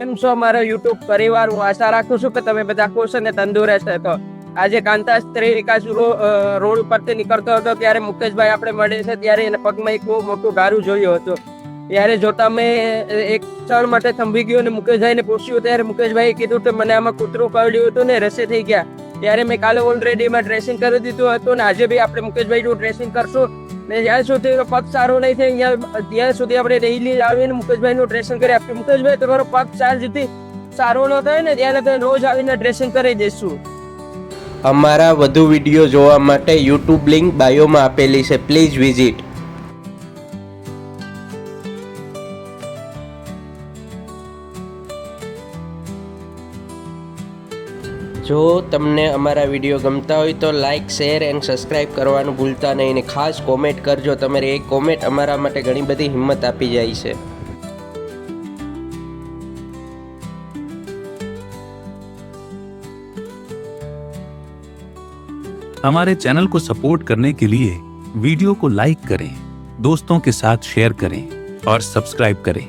કેમ છો મારો યુટ્યુબ પરિવાર? હું આશા રાખું છું કે તમે બધા ખુશ અને તંદુરસ્ત હતો. આજે કાંતાસ્ત્રી વિકાસ રોડ પરથી નીકળતો હતો ત્યારે મુકેશભાઈ આપણે મળે છે ત્યારે એને પગમાં એક બહુ મોટું ગારું જોયું હતું. ત્યારે જોતા મેં એક ક્ષણ માટે થંભી ગયો અને મુકેશભાઈને પૂછ્યું ત્યારે મુકેશભાઈએ કીધું કે મને આમાં કૂતરું કરડ્યું હતું ને રસે થઈ ગયા. ત્યારે મેં કાલે ઓલરેડીમાં ડ્રેસિંગ કરી દીધું હતું ને આજે બી આપણે મુકેશભાઈનું ડ્રેસિંગ કરશું ને જ્યાં સુધી પગ સારો નહીં થાય ત્યાં સુધી આપણે ડેઈલી આવીને મુકેશભાઈનું ડ્રેસિંગ કરી આપીએ. મુકેશભાઈ તમારો પગ ચાર સુધી સારો ન થાય ને ત્યારે રોજ આવીને ડ્રેસિંગ કરી દઈશું. અમારા વધુ વિડીયો જોવા માટે યુટ્યુબ લિંક બાયોમાં આપેલી છે, પ્લીઝ વિઝિટ. જો તમને અમારા વિડીયો ગમતા હોય તો લાઇક, શેર એન્ડ સબસ્ક્રાઈબ કરવાનું ભૂલતા નહીં ને ખાસ કોમેન્ટ કરજો. તમારી એક કોમેન્ટ અમારા માટે ઘણી બધી હિંમત આપી જાય છે. हमारे चैनल को सपोर्ट करने के लिए वीडियो को लाइक करें, दोस्तों के साथ शेयर करें और सब्सक्राइब करें.